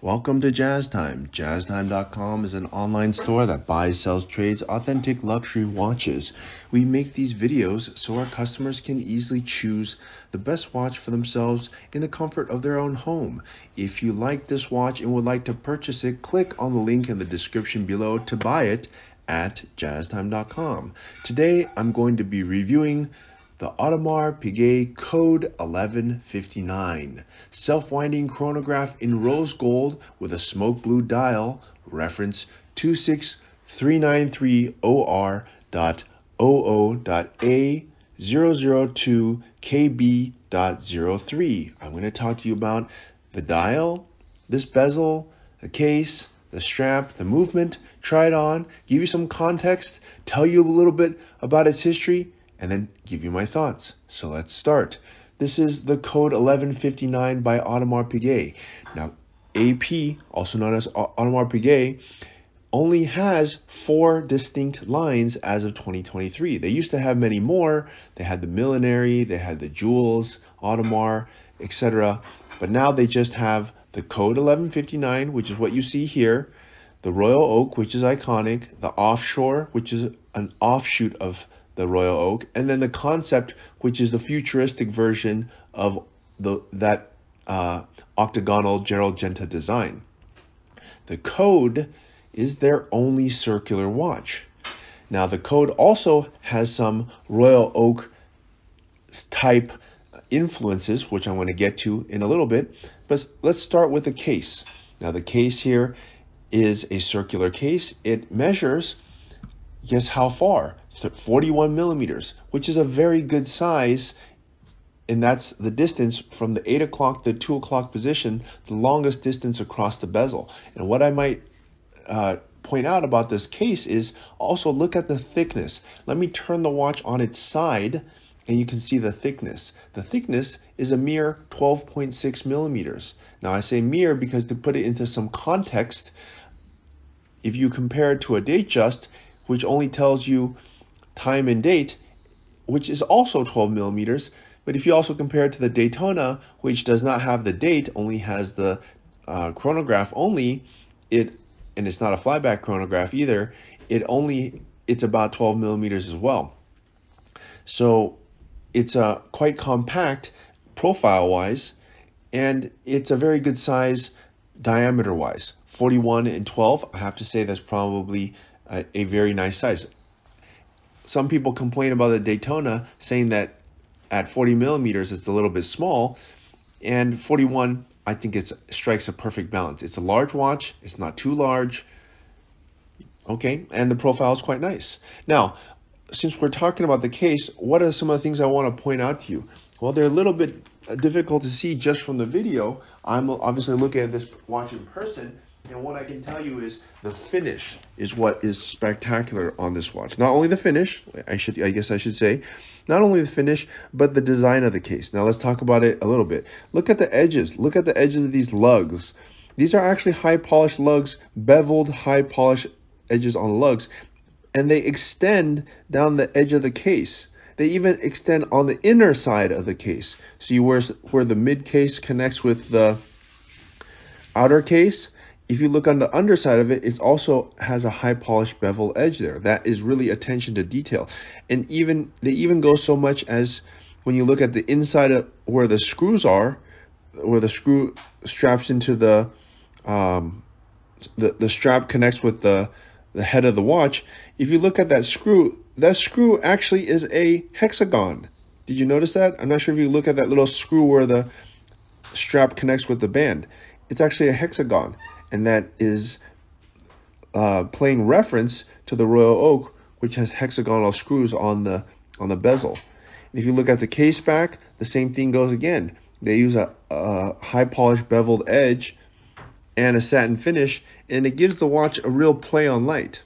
Welcome to Jazz Time. JazzTime.com is an online store that buys, sells, trades authentic luxury watches. We make these videos so our customers can easily choose the best watch for themselves in the comfort of their own home. If you like this watch and would like to purchase it, click on the link in the description below to buy it at JazzTime.com. Today, I'm going to be reviewing the Audemars Piguet Code 1159, self-winding chronograph in rose gold with a smoke blue dial, reference 26393OR.OO.A002KB.03. I'm going to talk to you about the dial, this bezel, the case, the strap, the movement, try it on, give you some context, tell you a little bit about its history, and then give you my thoughts. So let's start. This is the Code 1159 by Audemars Piguet. Now, AP, also known as Audemars Piguet, only has 4 distinct lines as of 2023. They used to have many more. They had the Millenary, they had the Jewels, Audemars, etc. But now they just have the Code 1159, which is what you see here, the Royal Oak, which is iconic, the Offshore, which is an offshoot of the Royal Oak, and then the Concept, which is the futuristic version of that octagonal Gerald Genta design. The Code is their only circular watch. Now, the Code also has some Royal Oak type influences, which I'm going to get to in a little bit, but let's start with the case. Now, the case here is a circular case. It measures, guess how far? 41 millimeters, which is a very good size, and that's the distance from the 8 o'clock to 2 o'clock position, the longest distance across the bezel. And what I might point out about this case is also look at the thickness. Let me turn the watch on its side, and you can see the thickness. The thickness is a mere 12.6 millimeters. Now, I say mere because to put it into some context, if you compare it to a Datejust, which only tells you time and date, which is also 12 millimeters, but if you also compare it to the Daytona, which does not have the date, only has the chronograph only, and it's not a flyback chronograph either, it's about 12 millimeters as well. So it's quite compact profile-wise, and it's a very good size diameter-wise. 41 and 12, I have to say that's probably a very nice size. Some people complain about the Daytona, saying that at 40 millimeters it's a little bit small, and 41, I think it strikes a perfect balance. It's a large watch, it's not too large, okay, and the profile is quite nice. Now, since we're talking about the case, what are some of the things I want to point out to you? Well, they're a little bit difficult to see just from the video. I'm obviously looking at this watch in person, and what I can tell you is the finish is what is spectacular on this watch. Not only the finish, I guess I should say, not only the finish, but the design of the case. Now let's talk about it a little bit. Look at the edges. Look at the edges of these lugs. These are actually high polished lugs, beveled high polished edges on the lugs, and they extend down the edge of the case. They even extend on the inner side of the case. See where the mid case connects with the outer case? If you look on the underside of it, it also has a high polished bevel edge there. That is really attention to detail. And they even go so much as when you look at the inside of where the screws are, where the screw straps into the strap connects with the head of the watch. If you look at that screw actually is a hexagon. Did you notice that? I'm not sure if you look at that little screw where the strap connects with the band. It's actually a hexagon. And that is playing reference to the Royal Oak, which has hexagonal screws on the bezel. And if you look at the case back, the same thing goes again. They use a high polished beveled edge and a satin finish, and it gives the watch a real play on light.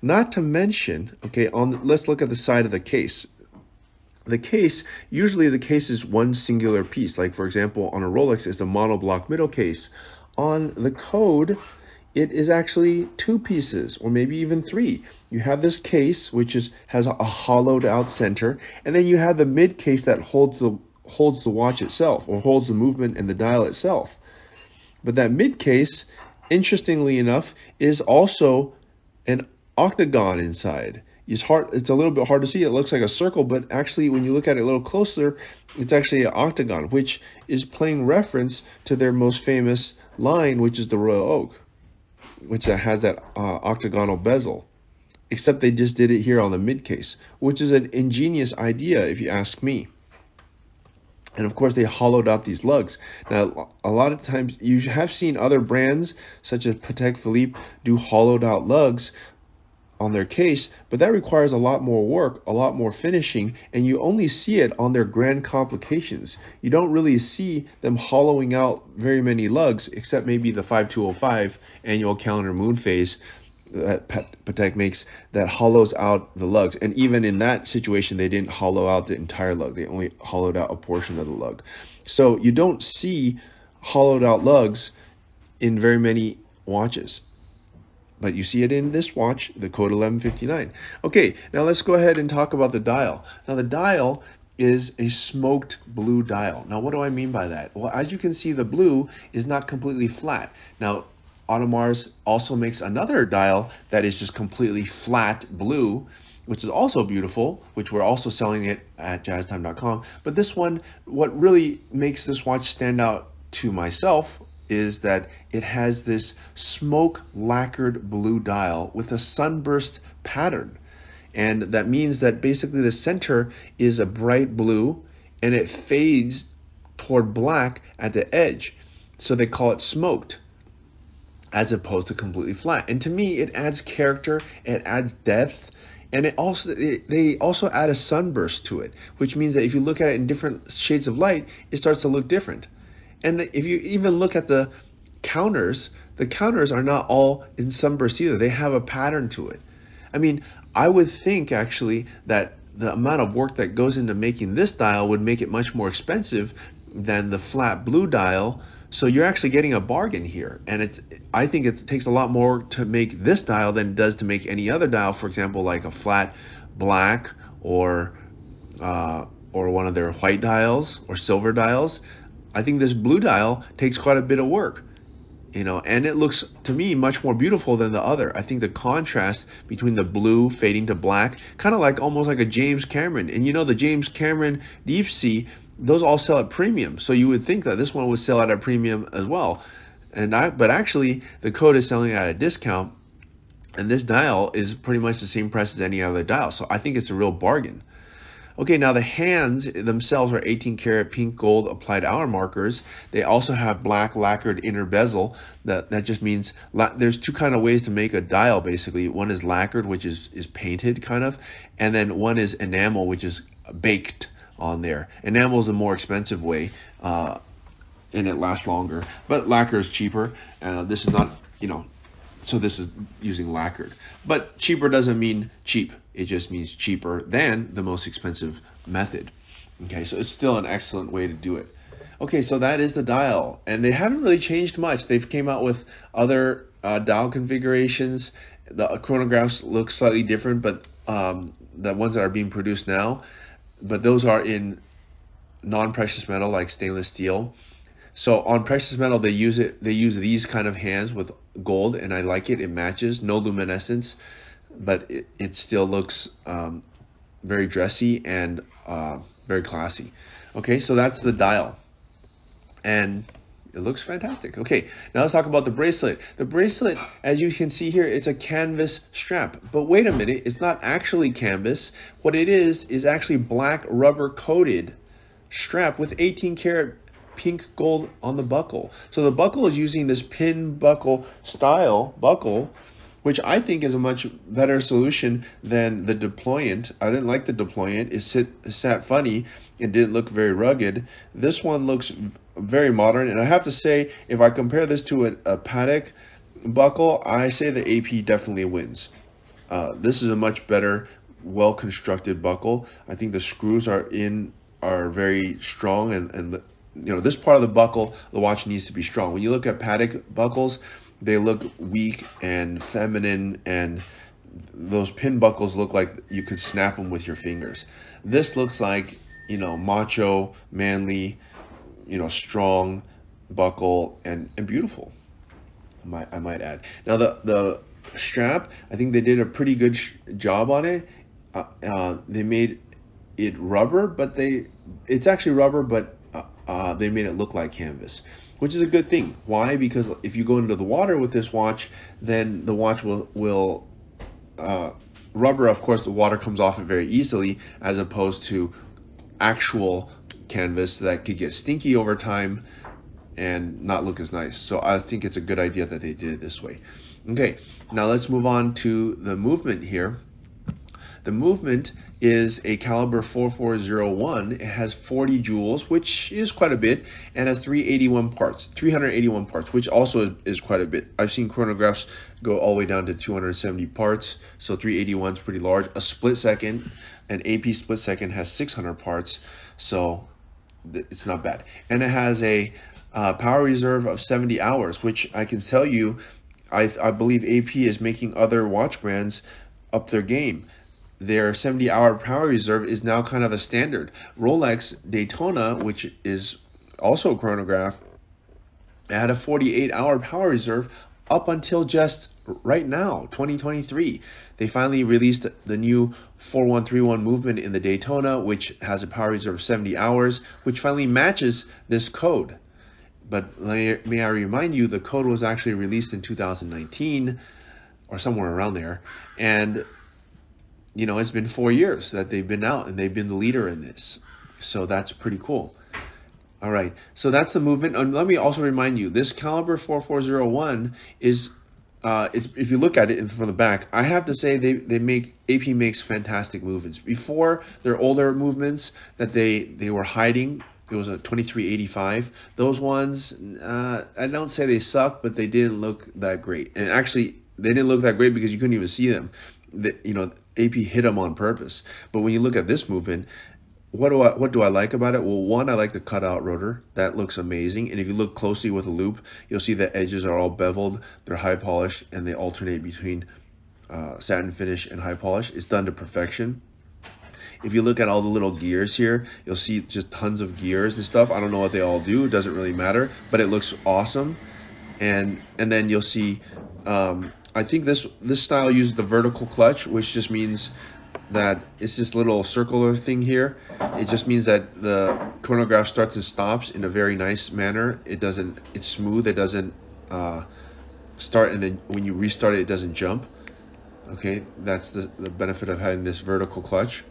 Not to mention, okay, let's look at the side of the case. Usually the case is one singular piece. Like for example, on a Rolex, it's a monoblock middle case. On the Code, it is actually 2 pieces, or maybe even 3. You have this case, which has a hollowed out center, and then you have the mid case that holds the watch itself, or holds the movement and the dial itself. But that mid case, interestingly enough, is also an octagon inside. It's a little bit hard to see. It looks like a circle, but actually when you look at it a little closer, it's actually an octagon, which is playing reference to their most famous line, which is the Royal Oak, which has that octagonal bezel. Except they just did it here on the mid case, which is an ingenious idea if you ask me. And of course, they hollowed out these lugs. Now, a lot of times you have seen other brands such as Patek Philippe do hollowed out lugs on their case, but that requires a lot more work, a lot more finishing, and you only see it on their grand complications. You don't really see them hollowing out very many lugs, except maybe the 5205 annual calendar moon phase that Patek makes, that hollows out the lugs. And even in that situation, they didn't hollow out the entire lug. They only hollowed out a portion of the lug. So you don't see hollowed out lugs in very many watches. But you see it in this watch, the Code 1159. Okay, now let's go ahead and talk about the dial. Now the dial is a smoked blue dial. Now what do I mean by that? Well, as you can see, the blue is not completely flat. Now Audemars also makes another dial that is just completely flat blue, which is also beautiful, which we're also selling it at jazztime.com. But this one, what really makes this watch stand out to myself is that it has this smoke lacquered blue dial with a sunburst pattern. And that means that basically the center is a bright blue and it fades toward black at the edge. So they call it smoked, as opposed to completely flat. And to me, it adds character, it adds depth, and they also add a sunburst to it, which means that if you look at it in different shades of light, it starts to look different. And if you even look at the counters are not all in sunburst either. They have a pattern to it. I mean, I would think actually that the amount of work that goes into making this dial would make it much more expensive than the flat blue dial. So you're actually getting a bargain here, and I think it takes a lot more to make this dial than it does to make any other dial. For example, like a flat black or one of their white dials or silver dials. I think this blue dial takes quite a bit of work, and it looks to me much more beautiful than the other. I think the contrast between the blue fading to black, kind of like almost like a James Cameron, and the James Cameron Deep Sea, those all sell at premium. So you would think that this one would sell at a premium as well. But actually the Code is selling at a discount, and this dial is pretty much the same price as any other dial. So I think it's a real bargain. Okay, now the hands themselves are 18 karat pink gold applied hour markers. They also have black lacquered inner bezel. That just means there's two kind of ways to make a dial basically. One is lacquered, which is painted kind of, and then one is enamel, which is baked on there. Enamel is a more expensive way, and it lasts longer, but lacquer is cheaper. This is not, so this is using lacquered. But cheaper doesn't mean cheap. It just means cheaper than the most expensive method. Okay, so it's still an excellent way to do it. Okay, so that is the dial, and they haven't really changed much. They've came out with other dial configurations. The chronographs look slightly different, but the ones that are being produced now, but those are in non-precious metal like stainless steel. So on precious metal, they use these kind of hands with gold, and I like it. It matches, no luminescence, but it still looks very dressy and very classy. Okay, so that's the dial, and it looks fantastic. Okay, now let's talk about the bracelet. The bracelet, as you can see here, it's a canvas strap. But wait a minute, it's not actually canvas. What it is actually black rubber coated strap with 18 karat pink gold on the buckle. So the buckle is using this pin buckle style buckle, which I think is a much better solution than the deployant. I didn't like the deployant. It sat funny. It didn't look very rugged. This one looks very modern, and I have to say, if I compare this to a Patek buckle, I say the AP definitely wins. This is a much better, well-constructed buckle. I think the screws are very strong, and this part of the buckle, the watch needs to be strong. When you look at Patek buckles, they look weak and feminine, and those pin buckles look like you could snap them with your fingers. This looks like, macho, manly, strong, buckle, and beautiful, I might add. Now the strap, I think they did a pretty good job on it. They made it rubber, but it's actually rubber, but they made it look like canvas, which is a good thing. Why? Because if you go into the water with this watch, then the watch will rubber, of course, the water comes off it very easily, as opposed to actual canvas that could get stinky over time and not look as nice. So I think it's a good idea that they did it this way. Okay, now let's move on to the movement here. The movement is a caliber 4401. It has 40 jewels, which is quite a bit, and has 381 parts, which also is quite a bit. I've seen chronographs go all the way down to 270 parts, so 381 is pretty large. A split second, an AP split second has 600 parts, so it's not bad. And it has a power reserve of 70 hours, which I can tell you, I believe AP is making other watch brands up their game. Their 70-hour power reserve is now kind of a standard. Rolex Daytona, which is also a chronograph, had a 48-hour power reserve up until just right now, 2023. They finally released the new 4131 movement in the Daytona, which has a power reserve of 70 hours, which finally matches this code. But may I remind you, the code was actually released in 2019 or somewhere around there, and you know, it's been 4 years that they've been out, and they've been the leader in this. So that's pretty cool. All right, so that's the movement. And let me also remind you, this caliber 4401 is, if you look at it from the back, I have to say AP makes fantastic movements. Before, their older movements that they were hiding, it was a 2385. Those ones, I don't say they suck, but they didn't look that great. And actually, they didn't look that great because you couldn't even see them. You know, AP hit them on purpose. But when you look at this movement, what do I like about it? Well, one, I like the cutout rotor. That looks amazing. And if you look closely with a loop, you'll see the edges are all beveled. They're high polished, and they alternate between satin finish and high polish. It's done to perfection. If you look at all the little gears here, you'll see just tons of gears and stuff. I don't know what they all do. It doesn't really matter, but it looks awesome. And then you'll see, I think this style uses the vertical clutch, which just means that it's this little circular thing here. It just means that the chronograph starts and stops in a very nice manner. It's smooth. It doesn't start, and then when you restart it, it doesn't jump. Okay, that's the benefit of having this vertical clutch.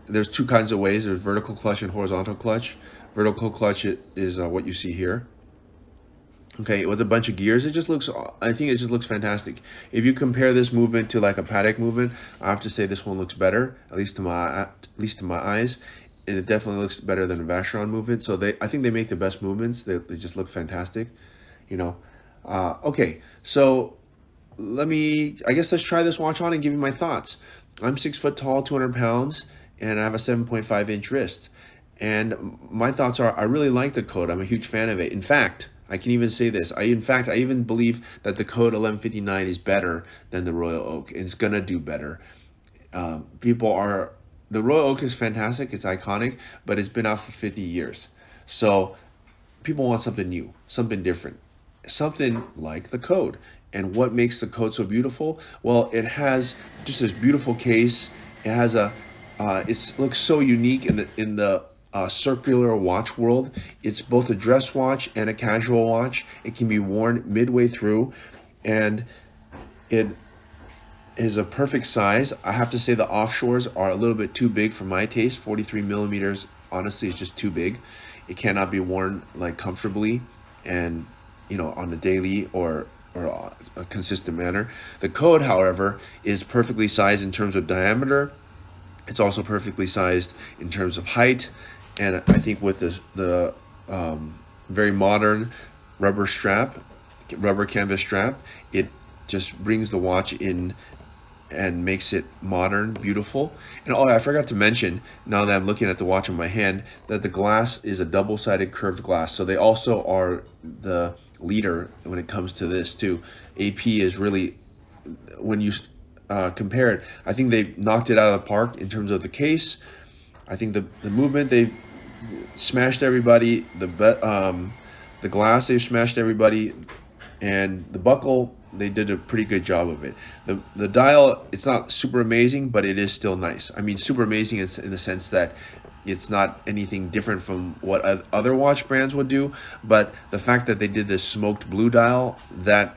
There's two kinds of ways. There's vertical clutch and horizontal clutch. Vertical clutch is what you see here. Okay, with a bunch of gears, I think it just looks fantastic. If you compare this movement to like a Patek movement, I have to say this one looks better, at least to my eyes, and it definitely looks better than a Vacheron movement. So I think they make the best movements. They just look fantastic, you know. Okay, so I guess let's try this watch on and give you my thoughts. I'm 6 foot tall, 200 pounds, and I have a 7.5 inch wrist. And my thoughts are, I really like the Code. I'm a huge fan of it. In fact, I can even say this. I even believe that the Code 1159 is better than the Royal Oak. It's gonna do better. The Royal Oak is fantastic. It's iconic, but it's been out for 50 years. So people want something new, something different, something like the Code. And what makes the Code so beautiful? Well, it has just this beautiful case. It has it looks so unique in the circular watch world. It's both a dress watch and a casual watch. It can be worn midway through, and it is a perfect size. I have to say the offshores are a little bit too big for my taste. 43 millimeters, honestly, is just too big. It cannot be worn like comfortably and, you know, on a daily or a consistent manner. The Code, however, is perfectly sized in terms of diameter. It's also perfectly sized in terms of height. And I think with the very modern rubber canvas strap, it just brings the watch in and makes it modern, beautiful. And I forgot to mention, now that I'm looking at the watch in my hand, that the glass is a double-sided curved glass. So they also are the leader when it comes to this too. AP is really, when you compare it, I think they knocked it out of the park in terms of the case. I think the movement, they smashed everybody. The The glass, they smashed everybody, and the buckle, they did a pretty good job of it. The dial, it's not super amazing, but it is still nice. I mean, super amazing in the sense that it's not anything different from what other watch brands would do, but the fact that they did this smoked blue dial, that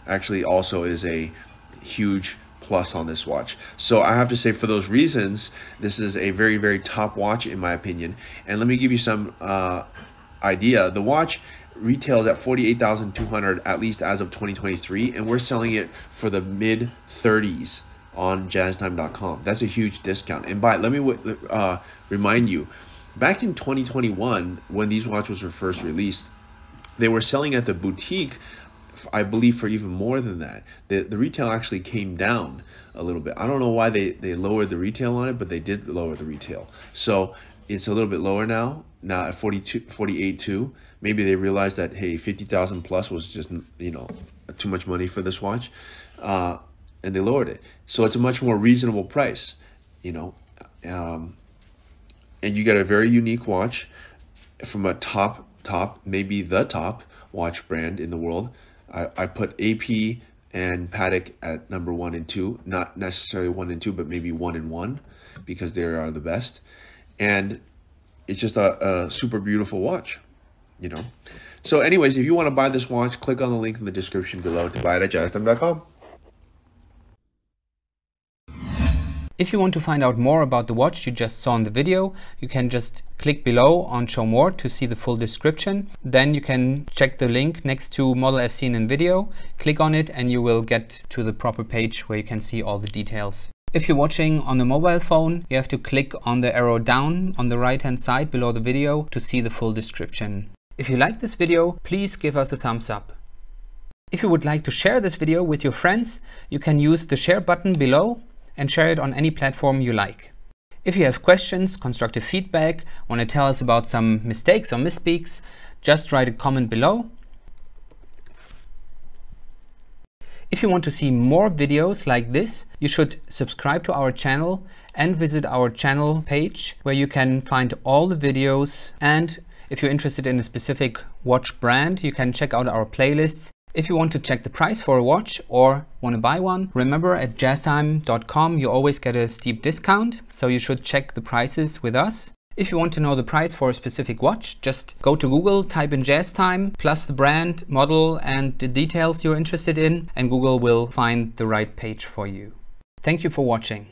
actually also is a huge plus on this watch. So I have to say, for those reasons, this is a very, very top watch in my opinion. And let me give you some idea. The watch retails at $48,200 at least as of 2023, and we're selling it for the mid 30s on jazztime.com. That's a huge discount. And let me remind you, back in 2021, when these watches were first released, they were selling at the boutique, I believe, for even more than that. The retail actually came down a little bit. I don't know why they lowered the retail on it, but they did lower the retail. So it's a little bit lower now at 48.2. Maybe they realized that, hey, 50,000 plus was just, you know, too much money for this watch, and they lowered it. So it's a much more reasonable price, you know, and you get a very unique watch from a top, maybe the top watch brand in the world. I put AP and Patek at number 1 and 2, not necessarily 1 and 2, but maybe 1 and 1, because they are the best. And it's just a super beautiful watch, you know. So anyways, if you want to buy this watch, click on the link in the description below to buy it at jazztime.com. If you want to find out more about the watch you just saw in the video, you can just click below on Show More to see the full description. Then you can check the link next to Model as seen in video, click on it, and you will get to the proper page where you can see all the details. If you're watching on a mobile phone, you have to click on the arrow down on the right hand side below the video to see the full description. If you like this video, please give us a thumbs up. If you would like to share this video with your friends, you can use the share button below and share it on any platform you like. If you have questions, constructive feedback, want to tell us about some mistakes or misspeaks, just write a comment below. If you want to see more videos like this, you should subscribe to our channel and visit our channel page where you can find all the videos. And if you're interested in a specific watch brand, you can check out our playlists. If you want to check the price for a watch or want to buy one, remember at jazztime.com you always get a steep discount, so you should check the prices with us. If you want to know the price for a specific watch, just go to Google, type in JazzTime, plus the brand, model, and the details you're interested in, and Google will find the right page for you. Thank you for watching.